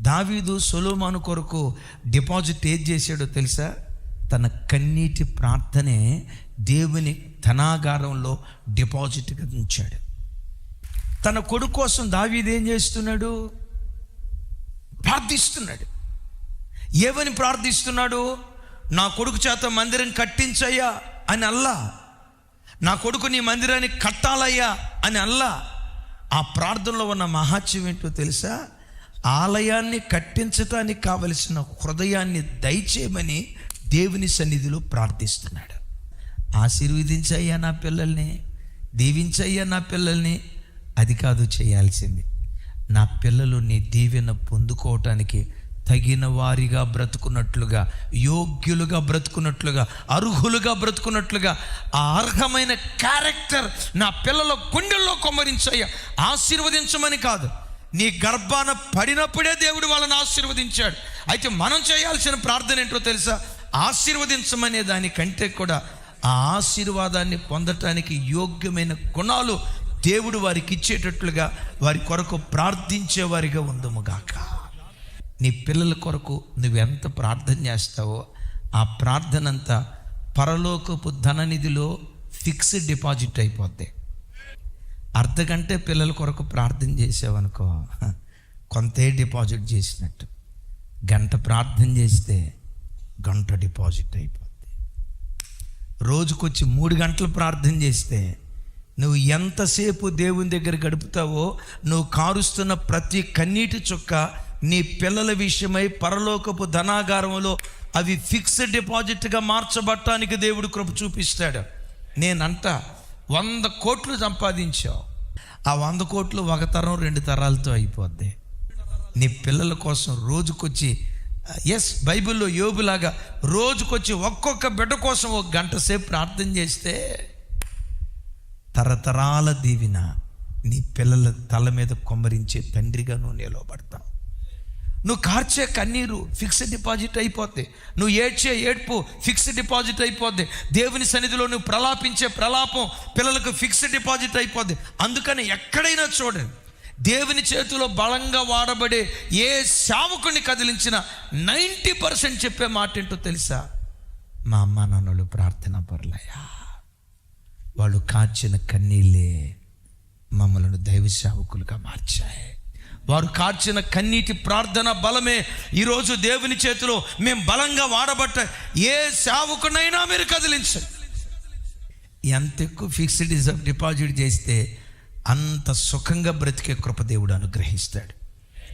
దావీదు సొలొమోను కొరకు డిపాజిట్ ఏది చేశాడో తెలుసా? తన కన్నీటి ప్రార్థనే దేవుని ధనాగారంలో డిపాజిట్గా ఉంచాడు. తన కొడుకు కోసం దావీదు ఏం చేస్తున్నాడు? ప్రార్థిస్తున్నాడు. ఏమని ప్రార్థిస్తున్నాడు? నా కొడుకు చేత మందిరం కట్టించయ్యా అని అల్లా, నా కొడుకు నీ మందిరాన్ని కట్టాలయ్యా అని అల్లా. ఆ ప్రార్థనలో ఉన్న మహాత్యం ఏంటో తెలుసా? ఆలయాన్ని కట్టించటానికి కావలసిన హృదయాన్ని దయచేయమని దేవుని సన్నిధిలో ప్రార్థిస్తున్నాడు. ఆశీర్వదించయ్యా నా పిల్లల్ని, దీవించయ్యా నా పిల్లల్ని, అది కాదు చేయాల్సింది. నా పిల్లలు నీ దీవెన పొందుకోవటానికి తగిన వారిగా బ్రతుకున్నట్లుగా, యోగ్యులుగా బ్రతుకున్నట్లుగా, అర్హులుగా బ్రతుకున్నట్లుగా ఆ అర్హమైన క్యారెక్టర్ నా పిల్లల గుండెల్లో కొమ్మరించయ్యా. ఆశీర్వదించమని కాదు, నీ గర్భాన పడినప్పుడే దేవుడు వాళ్ళని ఆశీర్వదించాడు. అయితే మనం చేయాల్సిన ప్రార్థన ఏంటో తెలుసా? ఆశీర్వదించమనే దానికంటే కూడా ఆ ఆశీర్వాదాన్ని పొందటానికి యోగ్యమైన గుణాలు దేవుడు వారికి ఇచ్చేటట్లుగా వారి కొరకు ప్రార్థించేవారిగా ఉందుముగాక. నీ పిల్లల కొరకు నువ్వెంత ప్రార్థన చేస్తావో ఆ ప్రార్థన అంతా పరలోకపు ధననిధిలో ఫిక్స్డ్ డిపాజిట్ అయిపోద్ది. అర్ధగంట పిల్లల కొరకు ప్రార్థన చేసావనుకో, కొంతే డిపాజిట్ చేసినట్టు. గంట ప్రార్థన చేస్తే గంట డిపాజిట్ అయిపోద్ది. రోజుకొచ్చి 3 గంటలు ప్రార్థన చేస్తే నువ్వు ఎంతసేపు దేవుని దగ్గర గడుపుతావో, నువ్వు కారుస్తున్న ప్రతి కన్నీటి చుక్క నీ పిల్లల విషయమై పరలోకపు ధనాగారంలో అవి ఫిక్స్డ్ డిపాజిట్గా మార్చబట్టానికి దేవుడు కృప చూపిస్తాడు. నేనంట 100 కోట్లు సంపాదించావు, ఆ 100 కోట్లు 1 తరం 2 తరాలతో అయిపోద్ది. నీ పిల్లల కోసం రోజుకొచ్చి, బైబిల్లో యోబులాగా రోజుకొచ్చి ఒక్కొక్క బిడ్డ కోసం 1 గంట సేపు ప్రార్థన చేస్తే తరతరాల దీవెన నీ పిల్లల తల మీద కొమ్మరించే తండ్రిగా నువ్వు నిలబడతావు. నువ్వు కార్చే కన్నీరు ఫిక్స్డ్ డిపాజిట్ అయిపోద్ది. నువ్వు ఏడ్చే ఏడ్పు ఫిక్స్డ్ డిపాజిట్ అయిపోద్ది. దేవుని సన్నిధిలో నువ్వు ప్రలాపించే ప్రలాపం పిల్లలకు ఫిక్స్డ్ డిపాజిట్ అయిపోద్ది. అందుకని ఎక్కడైనా చూడండి, దేవుని చేతిలో బలంగా వాడబడే ఏ సేవకుని కదిలించిన 90% చెప్పే మాట ఏంటో తెలుసా? మా అమ్మ నాన్నలు ప్రార్థన పరులయ్యా, వాళ్ళు కార్చిన కన్నీళ్ళే మమ్మల్ని దైవ సేవకులుగా మార్చాయి. వారు కార్చిన కన్నీటి ప్రార్థన బలమే ఈరోజు దేవుని చేతిలో మేము బలంగా వాడబట్ట ఏ సేవకునైనా మీరు కదిలించండి. ఎంత ఎక్కువ ఫిక్స్డ్ డిపాజిట్ చేస్తే అంత సుఖంగా బ్రతికే కృప దేవుడు అనుగ్రహిస్తాడు.